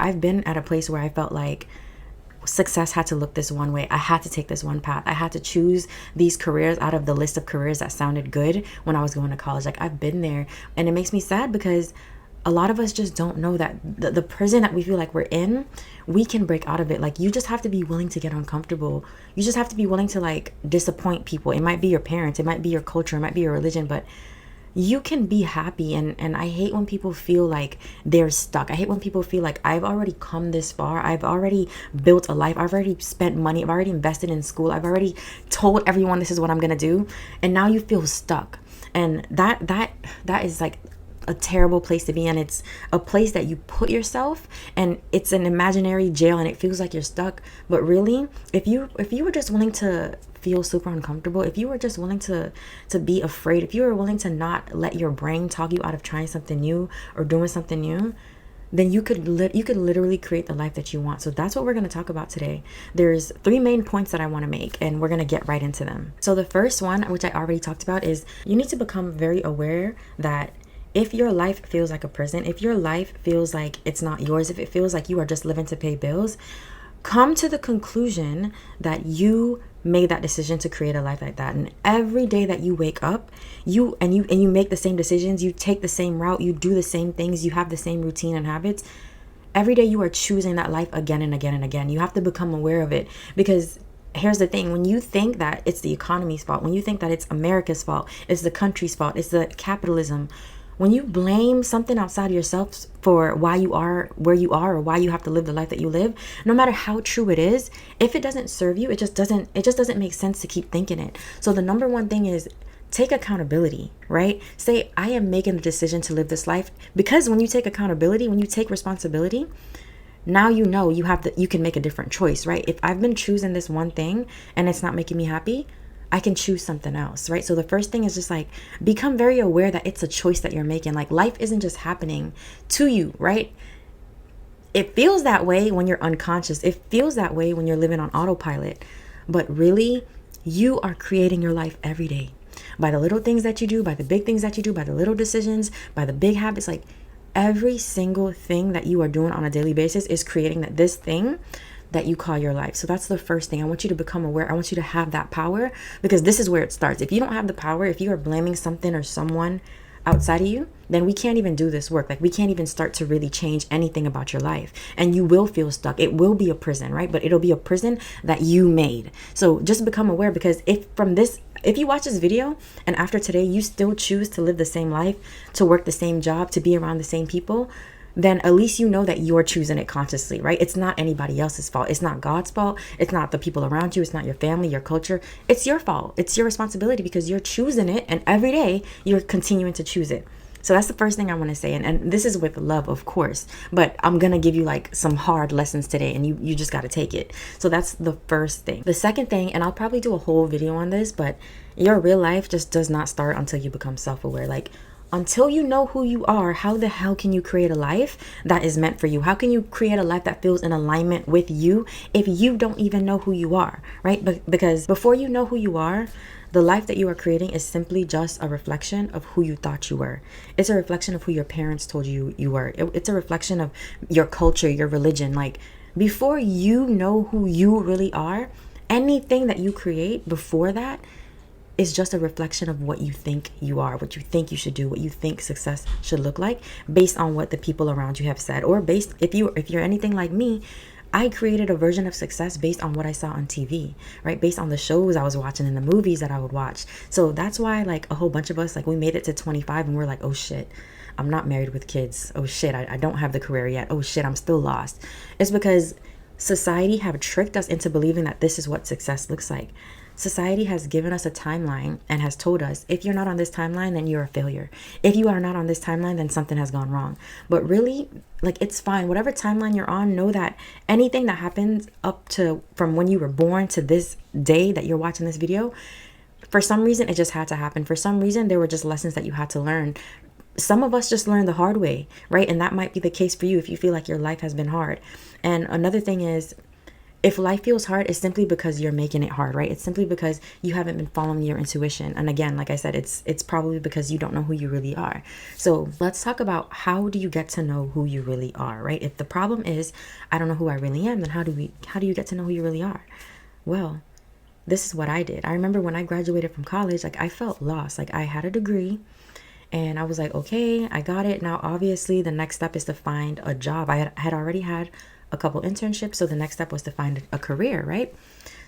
I've been at a place where I felt like success had to look this one way. I had to take this one path. I had to choose these careers out of the list of careers that sounded good when I was going to college. Like, I've been there, and it makes me sad because a lot of us just don't know that the prison that we feel like we're in, we can break out of it. Like, you just have to be willing to get uncomfortable. You just have to be willing to like disappoint people. It might be your parents, it might be your culture, it might be your religion, but you can be happy. And I hate when people feel like they're stuck. I hate when people feel like, I've already come this far, I've already built a life, I've already spent money, I've already invested in school, I've already told everyone this is what I'm gonna do, and now you feel stuck. And that is like a terrible place to be in. It's a place that you put yourself, and it's an imaginary jail, and it feels like you're stuck. But really, if you were just willing to feel super uncomfortable, if you were just willing to be afraid, if you were willing to not let your brain talk you out of trying something new or doing something new, then you could literally create the life that you want. So that's what we're going to talk about today. There's 3 main points that I want to make, and we're going to get right into them. So the first one, which I already talked about, is you need to become very aware that if your life feels like a prison, if your life feels like it's not yours, if it feels like you are just living to pay bills, come to the conclusion that you made that decision to create a life like that. And every day that you wake up, you make the same decisions, you take the same route, you do the same things, you have the same routine and habits. Every day you are choosing that life again and again and again. You have to become aware of it, because here's the thing: when you think that it's the economy's fault, when you think that it's America's fault, it's the country's fault, it's the capitalism, when you blame something outside of yourself for why you are where you are or why you have to live the life that you live, no matter how true it is, if it doesn't serve you, it just doesn't make sense to keep thinking it. So the number one thing is take accountability, right? Say, I am making a decision to live this life, because when you take accountability, when you take responsibility, now you know you can make a different choice, right? If I've been choosing this one thing and it's not making me happy, I can choose something else, right? So the first thing is just like, become very aware that it's a choice that you're making. Like, life isn't just happening to you, right? It feels that way when you're unconscious. It feels that way when you're living on autopilot. But really, you are creating your life every day by the little things that you do, by the big things that you do, by the little decisions, by the big habits. Like, every single thing that you are doing on a daily basis is creating this thing that you call your life. So that's the first thing. I want you to become aware. I want you to have that power, because this is where it starts. If you don't have the power, if you are blaming something or someone outside of you, then we can't even do this work. Like, we can't even start to really change anything about your life, and you will feel stuck. It will be a prison, right? But it'll be a prison that you made. So just become aware, because if you watch this video and after today you still choose to live the same life, to work the same job, to be around the same people, then at least you know that you're choosing it consciously, right? It's not anybody else's fault. It's not God's fault. It's not the people around you. It's not your family, your culture. It's your fault. It's your responsibility, because you're choosing it, and every day you're continuing to choose it. So that's the first thing I want to say. And this is with love, of course, but I'm going to give you like some hard lessons today, and you just got to take it. So that's the first thing. The second thing, and I'll probably do a whole video on this, but your real life just does not start until you become self-aware. Like, until you know who you are, how the hell can you create a life that is meant for you? How can you create a life that feels in alignment with you if you don't even know who you are, right? Because before you know who you are, the life that you are creating is simply just a reflection of who you thought you were. It's a reflection of who your parents told you you were. It's a reflection of your culture, your religion. Like, before you know who you really are, anything that you create before that is just a reflection of what you think you are, what you think you should do, what you think success should look like, based on what the people around you have said, or based, if you're anything like me, I created a version of success based on what I saw on TV, right? Based on the shows I was watching and the movies that I would watch. So that's why, like, a whole bunch of us, like, we made it to 25 and we're like, oh shit, I'm not married with kids. Oh shit, I don't have the career yet. Oh shit, I'm still lost. It's because society have tricked us into believing that this is what success looks like. Society has given us a timeline and has told us, if you're not on this timeline, then you're a failure. If you are not on this timeline, then something has gone wrong. But really, like, it's fine. Whatever timeline you're on, know that anything that happens up to from when you were born to this day that you're watching this video, for some reason, it just had to happen. For some reason, there were just lessons that you had to learn. Some of us just learned the hard way, right? And that might be the case for you if you feel like your life has been hard. And another thing is, If life feels hard, it's simply because you're making it hard, right? It's simply because you haven't been following your intuition. And again, like I said, it's probably because you don't know who you really are. So let's talk about, how do you get to know who you really are, right? If the problem is, I don't know who I really am, then how do you get to know who you really are? Well, this is what I did. I remember when I graduated from college, like I felt lost. Like I had a degree and I was like, okay, I got it. Now, obviously, the next step is to find a job. I had already had a couple internships. So the next step was to find a career, right?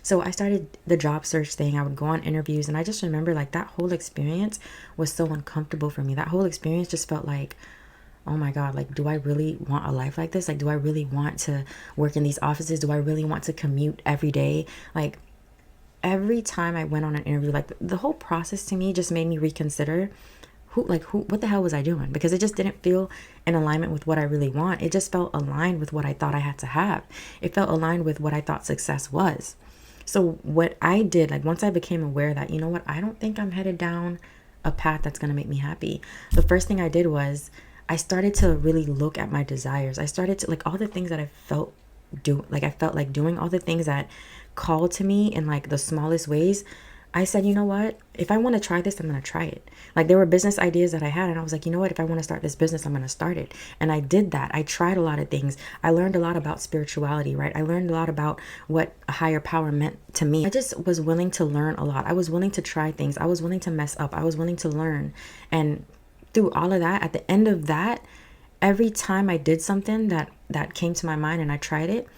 So I started the job search thing. I would go on interviews. And I just remember like that whole experience was so uncomfortable for me. That whole experience just felt like, oh my God, like, do I really want a life like this? Like, do I really want to work in these offices? Do I really want to commute every day? Like, every time I went on an interview, like the whole process to me just made me reconsider what the hell was I doing? Because it just didn't feel in alignment with what I really want. It just felt aligned with what I thought I had to have. It felt aligned with what I thought success was. So what I did, like once I became aware that, you know what, I don't think I'm headed down a path that's going to make me happy. The first thing I did was I started to really look at my desires. I started to, like, all the things that I felt like doing, all the things that called to me in like the smallest ways. I said, you know what? If I want to try this, I'm going to try it. Like there were business ideas that I had and I was like, you know what? If I want to start this business, I'm going to start it. And I did that. I tried a lot of things. I learned a lot about spirituality, right? I learned a lot about what a higher power meant to me. I just was willing to learn a lot. I was willing to try things. I was willing to mess up. I was willing to learn. And through all of that, at the end of that, every time I did something that came to my mind and I tried it,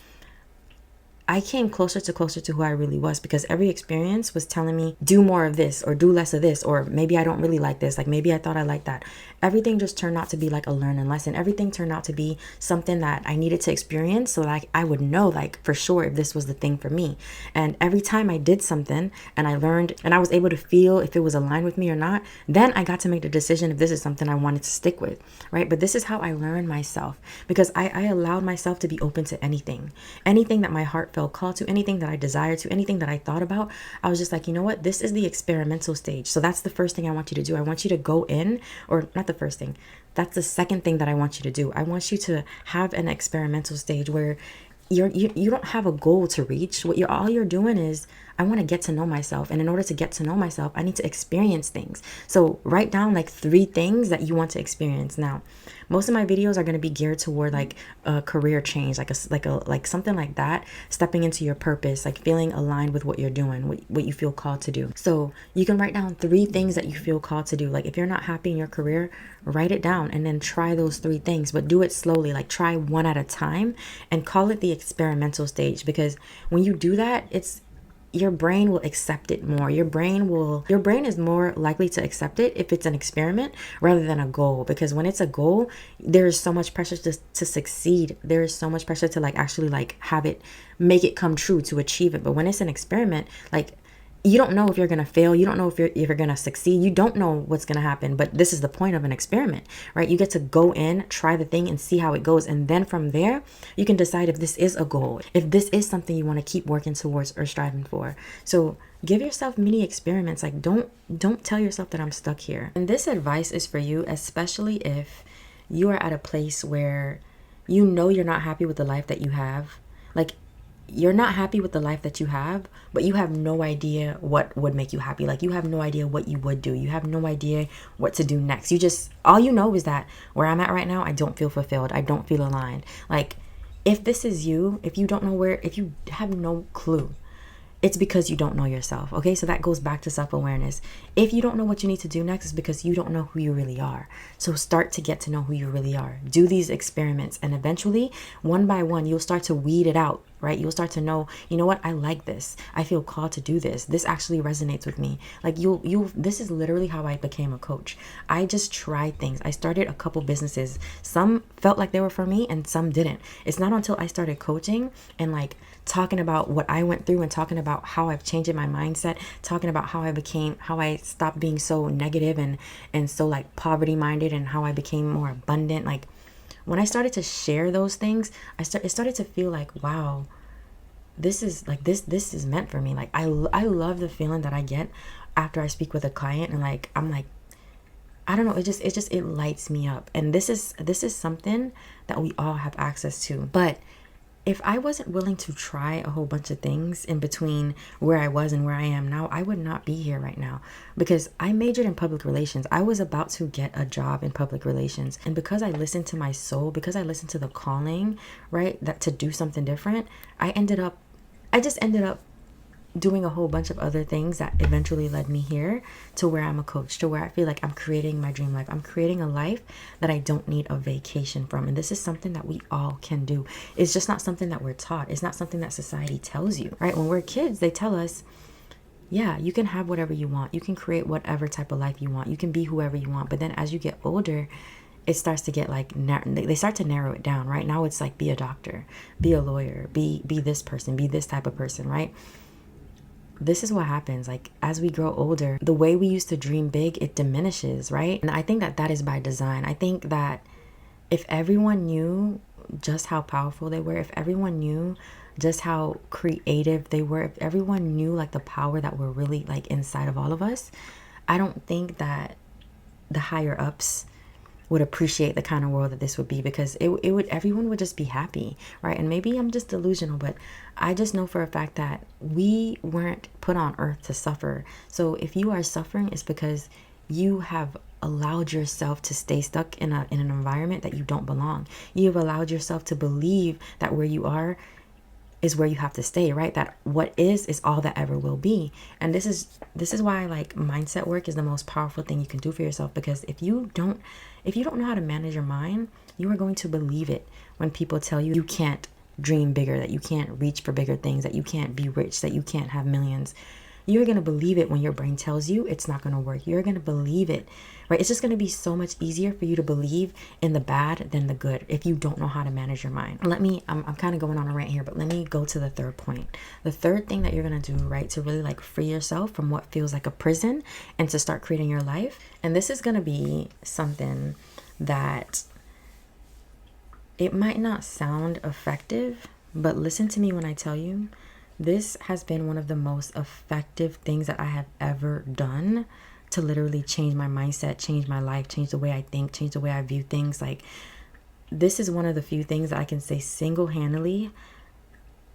I came closer to who I really was, because every experience was telling me, do more of this or do less of this, or maybe I don't really like this. Like maybe I thought I liked that. Everything just turned out to be like a learning lesson. Everything turned out to be something that I needed to experience so like I would know like for sure if this was the thing for me. And every time I did something and I learned and I was able to feel if it was aligned with me or not, then I got to make the decision if this is something I wanted to stick with, right? But this is how I learned myself, because I allowed myself to be open to anything that my heart felt called to, anything that I desired to, anything that I thought about. I was just like, you know what, this is the experimental stage. So that's the first thing I want you to do. I want you to go in, or not the first thing, that's the second thing that I want you to do. I want you to have an experimental stage where you don't have a goal to reach. All you're doing is, I want to get to know myself. And in order to get to know myself, I need to experience things. So write down like 3 things that you want to experience. Now, most of my videos are going to be geared toward like a career change, like something like that, stepping into your purpose, like feeling aligned with what you're doing, what you feel called to do. So you can write down 3 things that you feel called to do. Like if you're not happy in your career, write it down and then try those 3 things, but do it slowly. Like try one at a time and call it the experimental stage, because when you do that, your brain will accept it more. Your brain is more likely to accept it if it's an experiment rather than a goal. Because when it's a goal, there's so much pressure to succeed. There is so much pressure to like actually like have it, make it come true, to achieve it. But when it's an experiment, like you don't know if you're going to fail. You don't know if you're going to succeed. You don't know what's going to happen. But this is the point of an experiment, right? You get to go in, try the thing and see how it goes. And then from there, you can decide if this is a goal, if this is something you want to keep working towards or striving for. So give yourself mini experiments. Like don't tell yourself that I'm stuck here. And this advice is for you, especially if you are at a place where you know you're not happy with the life that you have. Like you're not happy with the life that you have, but you have no idea what would make you happy. Like you have no idea what you would do. You have no idea what to do next. All you know is that where I'm at right now, I don't feel fulfilled. I don't feel aligned. Like if this is you, if you don't know if you have no clue, it's because you don't know yourself. Okay, so that goes back to self-awareness. If you don't know what you need to do next, it's because you don't know who you really are. So start to get to know who you really are. Do these experiments, and eventually, one by one, you'll start to weed it out, right? You'll start to know, you know what, I like this. I feel called to do this. This actually resonates with me. Like this is literally how I became a coach. I just tried things. I started a couple businesses. Some felt like they were for me and some didn't. It's not until I started coaching and like talking about what I went through and talking about how I've changed my mindset, talking about how I stopped being so negative and so like poverty minded, and how I became more abundant. Like when I started to share those things, it started to feel like, wow, this is meant for me. Like I love the feeling that I get after I speak with a client, and like I'm like, I don't know, it lights me up. And this is something that we all have access to. But if I wasn't willing to try a whole bunch of things in between where I was and where I am now, I would not be here right now, because I majored in public relations. I was about to get a job in public relations. And because I listened to my soul, because I listened to the calling, right, that to do something different, I just ended up doing a whole bunch of other things that eventually led me here to where I'm a coach, to where I feel like I'm creating my dream life. I'm creating a life that I don't need a vacation from. And this is something that we all can do. It's just not something that we're taught. It's not something that society tells you, right? When we're kids, they tell us, yeah, you can have whatever you want. You can create whatever type of life you want. You can be whoever you want. But then as you get older, it starts to get like, they start to narrow it down, right? Now it's like, be a doctor, be a lawyer, be this person, be this type of person, right? This is what happens. Like, as we grow older, the way we used to dream big, it diminishes, right? And I think that that is by design. I think that if everyone knew just how powerful they were, if everyone knew just how creative they were, if everyone knew like the power that were really like inside of all of us, I don't think that the higher ups would appreciate the kind of world that this would be, because it would, everyone would just be happy, right? And maybe I'm just delusional, but I just know for a fact that we weren't put on earth to suffer. So if you are suffering, it's because you have allowed yourself to stay stuck in an environment that you don't belong. You have allowed yourself to believe that where you are is where you have to stay, right? That what is all that ever will be. And this is why like mindset work is the most powerful thing you can do for yourself, because if you don't know how to manage your mind, you are going to believe it when people tell you you can't dream bigger, that you can't reach for bigger things, that you can't be rich, that you can't have millions. You're going to believe it when your brain tells you it's not going to work. You're going to believe it, right? It's just going to be so much easier for you to believe in the bad than the good if you don't know how to manage your mind. I'm kind of going on a rant here, but let me go to the third point. The third thing that you're going to do, right, to really like free yourself from what feels like a prison and to start creating your life. And this is going to be something that it might not sound effective, but listen to me when I tell you, this has been one of the most effective things that I have ever done to literally change my mindset, change my life, change the way I think, change the way I view things. Like, this is one of the few things that I can say single-handedly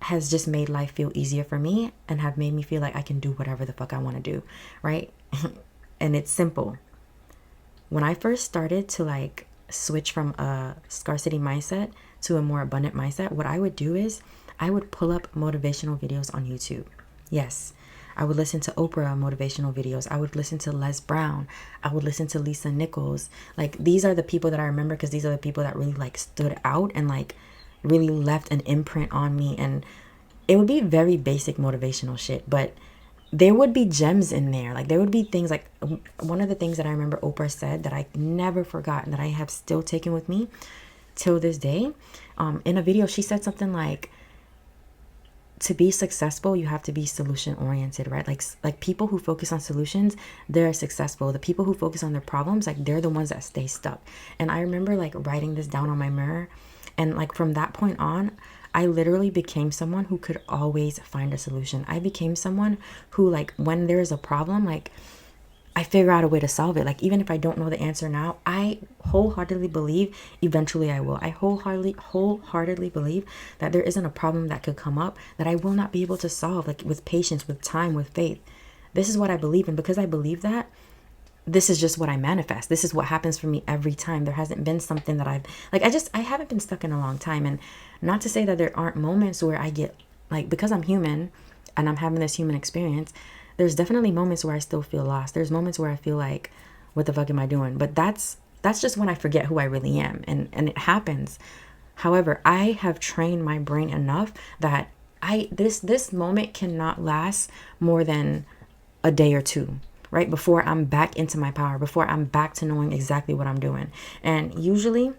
has just made life feel easier for me and have made me feel like I can do whatever the fuck I want to do, right? And it's simple. When I first started to like switch from a scarcity mindset to a more abundant mindset, what I would do is I would pull up motivational videos on YouTube. Yes, I would listen to Oprah motivational videos. I would listen to Les Brown. I would listen to Lisa Nichols. Like, these are the people that I remember, because these are the people that really like stood out and like really left an imprint on me. And it would be very basic motivational shit, but there would be gems in there. Like, there would be things like, one of the things that I remember Oprah said that I never forgot and that I have still taken with me till this day. In a video, she said something like, to be successful, you have to be solution oriented, right? Like people who focus on solutions, they're successful. The people who focus on their problems, like, they're the ones that stay stuck. And I remember like writing this down on my mirror, and like from that point on, I literally became someone who could always find a solution. I became someone who, like, when there's a problem, like, I figure out a way to solve it. Like, even if I don't know the answer now, I wholeheartedly believe eventually I will. I wholeheartedly believe that there isn't a problem that could come up that I will not be able to solve, like, with patience, with time, with faith. This is what I believe. And because I believe that, this is just what I manifest. This is what happens for me every time. There hasn't been something that I haven't been stuck in a long time. And not to say that there aren't moments where I get, like, because I'm human and I'm having this human experience, there's definitely moments where I still feel lost. There's moments where I feel like, what the fuck am I doing? But that's just when I forget who I really am. And it happens. However, I have trained my brain enough that this moment cannot last more than a day or two, right? Before I'm back into my power, before I'm back to knowing exactly what I'm doing. And usually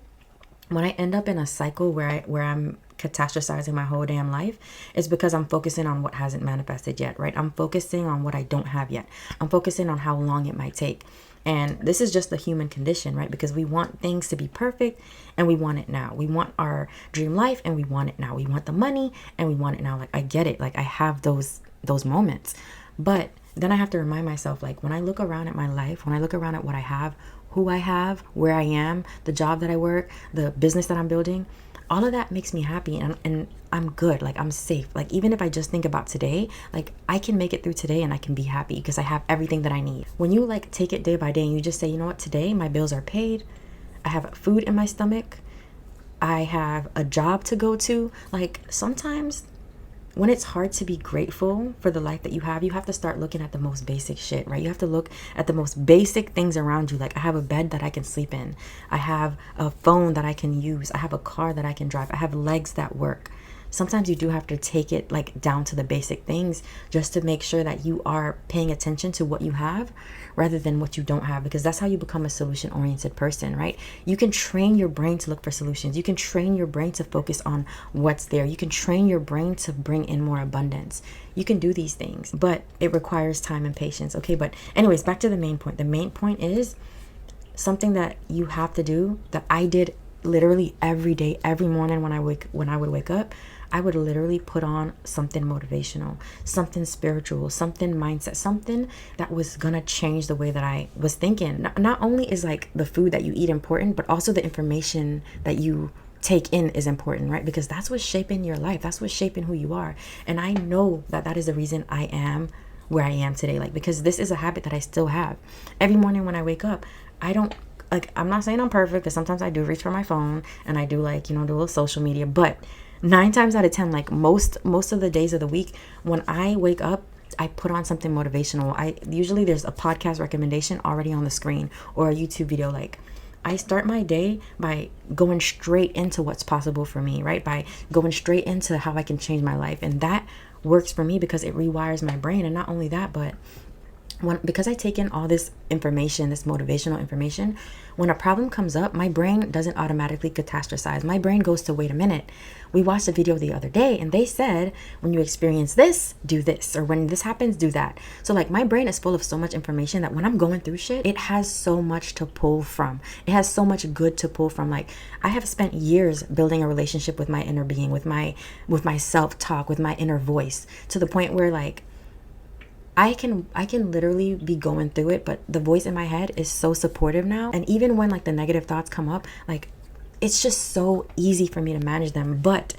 when I end up in a cycle where I'm catastrophizing my whole damn life, is because I'm focusing on what hasn't manifested yet, right? I'm focusing on what I don't have yet. I'm focusing on how long it might take. And this is just the human condition, right? Because we want things to be perfect and we want it now. We want our dream life and we want it now. We want the money and we want it now. Like, I get it. Like, I have those moments. But then I have to remind myself, like, when I look around at my life, when I look around at what I have, who I have, where I am, the job that I work, the business that I'm building, all of that makes me happy, and I'm good. Like, I'm safe. Like, even if I just think about today, like, I can make it through today and I can be happy because I have everything that I need. When you like take it day by day and you just say, you know what, today my bills are paid, I have food in my stomach, I have a job to go to. Like, sometimes when it's hard to be grateful for the life that you have to start looking at the most basic shit, right? You have to look at the most basic things around you. Like, I have a bed that I can sleep in. I have a phone that I can use. I have a car that I can drive. I have legs that work. Sometimes you do have to take it like down to the basic things just to make sure that you are paying attention to what you have rather than what you don't have, because that's how you become a solution oriented person, right? You can train your brain to look for solutions. You can train your brain to focus on what's there. You can train your brain to bring in more abundance. You can do these things, but it requires time and patience. Okay, but anyways, back to the main point. The main point is something that you have to do that I did literally every day, every morning when I would wake up. I would literally put on something motivational, something spiritual, something mindset, something that was gonna change the way that I was thinking. Not only is like the food that you eat important, but also the information that you take in is important, right? Because that's what's shaping your life. That's what's shaping who you are. And I know that that is the reason I am where I am today. Like, because this is a habit that I still have. Every morning when I wake up, I don't, like, I'm not saying I'm perfect, because sometimes I do reach for my phone and I do, like, you know, do a little social media, but 9 times out of 10, like most of the days of the week, when I wake up, I put on something motivational. I usually there's a podcast recommendation already on the screen or a YouTube video. Like, I start my day by going straight into what's possible for me, right? By going straight into how I can change my life. And that works for me because it rewires my brain. And not only that, but because I take in all this information, this motivational information, when a problem comes up, my brain doesn't automatically catastrophize. My brain goes to, wait a minute, we watched a video the other day and they said, when you experience this, do this, or when this happens, do that. So like, my brain is full of so much information that when I'm going through shit, it has so much to pull from. It has so much good to pull from. Like, I have spent years building a relationship with my inner being, with my self-talk, with my inner voice, to the point where, like, I can literally be going through it, but the voice in my head is so supportive now. And even when like the negative thoughts come up, like, it's just so easy for me to manage them. But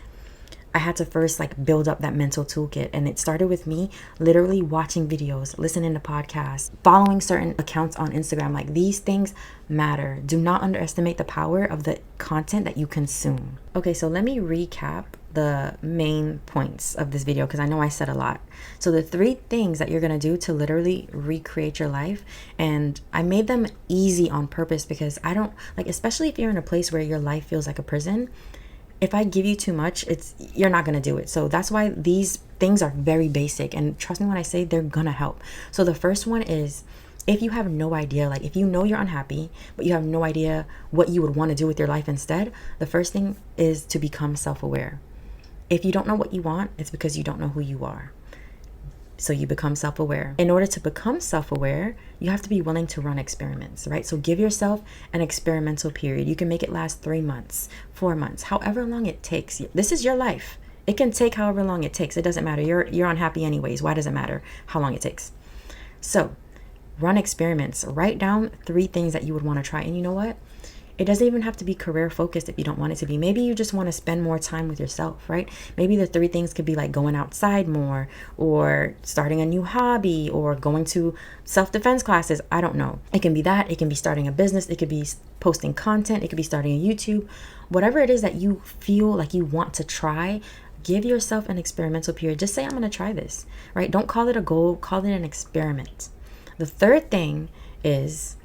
I had to first like build up that mental toolkit, and it started with me literally watching videos, listening to podcasts, following certain accounts on Instagram. Like, these things matter. Do not underestimate the power of the content that you consume. Okay, so let me recap the main points of this video, because I know I said a lot. So the 3 things that you're gonna do to literally recreate your life, and I made them easy on purpose because I don't like, especially if you're in a place where your life feels like a prison, if I give you too much, you're not gonna do it. So that's why these things are very basic, and trust me when I say they're gonna help. So the first one is, if you have no idea, like if you know you're unhappy, but you have no idea what you would want to do with your life instead, the first thing is to become self-aware. If you don't know what you want, it's because you don't know who you are. So you become self-aware. In order to become self-aware, you have to be willing to run experiments, right? So give yourself an experimental period. You can make it last 3 months, 4 months, however long it takes. This is your life. It can take however long it takes. It doesn't matter. You're unhappy anyways. Why does it matter how long it takes? So run experiments. Write down 3 things that you would want to try. And you know what? It doesn't even have to be career focused if you don't want it to be. Maybe you just want to spend more time with yourself, right? Maybe the 3 things could be like going outside more, or starting a new hobby, or going to self-defense classes. I don't know. It can be that. It can be starting a business. It could be posting content. It could be starting a YouTube. Whatever it is that you feel like you want to try, give yourself an experimental period. Just say, I'm going to try this, right? Don't call it a goal. Call it an experiment. The third thing is,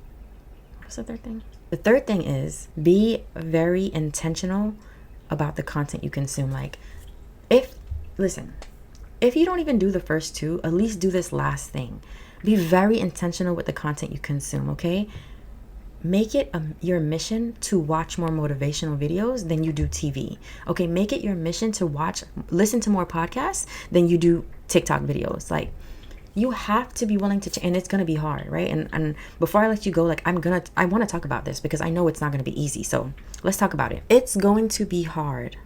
what's the third thing? The third thing is, be very intentional about the content you consume. Like, if you don't even do the first 2, at least do this last thing. Be very intentional with the content you consume, okay? Make it your mission to watch more motivational videos than you do TV. Okay, make it your mission to listen to more podcasts than you do TikTok videos. Like, you have to be willing to change, and it's going to be hard, right? And before I let you go, like, I want to talk about this because I know it's not going to be easy. So let's talk about it. It's going to be hard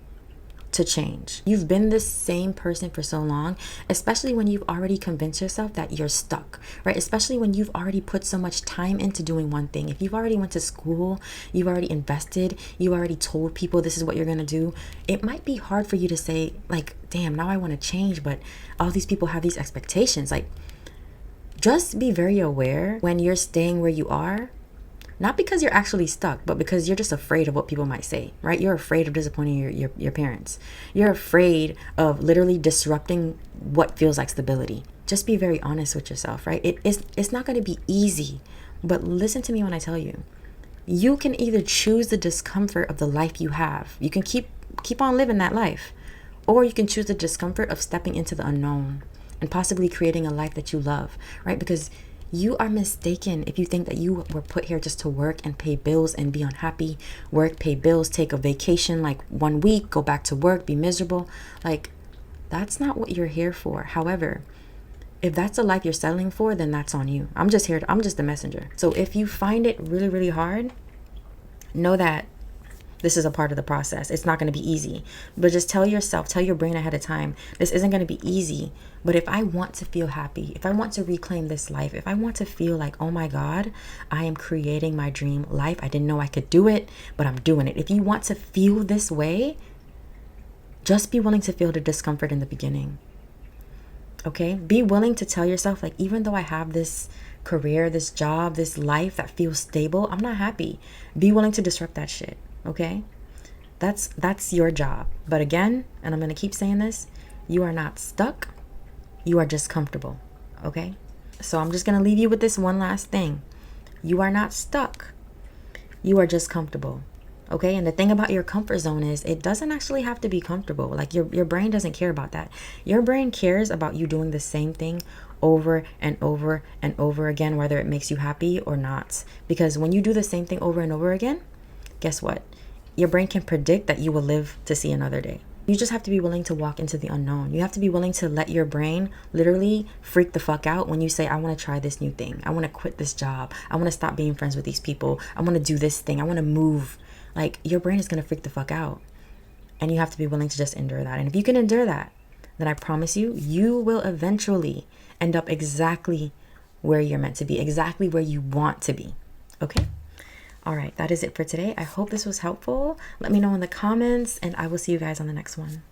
to change. You've been the same person for so long, especially when you've already convinced yourself that you're stuck, right? Especially when you've already put so much time into doing one thing. If you've already went to school, you've already invested, you already told people this is what you're going to do, it might be hard for you to say like, damn, now I want to change, but all these people have these expectations. Like, just be very aware when you're staying where you are, not because you're actually stuck, but because you're just afraid of what people might say, right? You're afraid of disappointing your parents. You're afraid of literally disrupting what feels like stability. Just be very honest with yourself, right? It's not going to be easy, but listen to me when I tell you. You can either choose the discomfort of the life you have. You can keep on living that life, or you can choose the discomfort of stepping into the unknown and possibly creating a life that you love, right? Because you are mistaken if you think that you were put here just to work and pay bills and be unhappy. Work, pay bills, take a vacation like 1 week, go back to work, be miserable. Like, that's not what you're here for. However, if that's a life you're settling for, then that's on you. I'm just the messenger. So if you find it really, really hard, know that this is a part of the process. It's not going to be easy, but just tell your brain ahead of time, this isn't going to be easy. But if I want to feel happy, if I want to reclaim this life, if I want to feel like, oh my God, I am creating my dream life. I didn't know I could do it, but I'm doing it. If you want to feel this way, just be willing to feel the discomfort in the beginning. Okay? Be willing to tell yourself, like, even though I have this career, this job, this life that feels stable, I'm not happy. Be willing to disrupt that shit. Okay? That's your job. But again, and I'm going to keep saying this, you are not stuck. You are just comfortable. Okay? So I'm just going to leave you with this one last thing. You are not stuck. You are just comfortable. Okay? And the thing about your comfort zone is it doesn't actually have to be comfortable. Like, your brain doesn't care about that. Your brain cares about you doing the same thing over and over and over again, whether it makes you happy or not. Because when you do the same thing over and over again, guess what? Your brain can predict that you will live to see another day. You just have to be willing to walk into the unknown. You have to be willing to let your brain literally freak the fuck out when you say, I want to try this new thing. I want to quit this job. I want to stop being friends with these people. I want to do this thing. I want to move. Like, your brain is going to freak the fuck out. And you have to be willing to just endure that. And if you can endure that, then I promise you, you will eventually end up exactly where you're meant to be, exactly where you want to be. Okay? All right, that is it for today. I hope this was helpful. Let me know in the comments, and I will see you guys on the next one.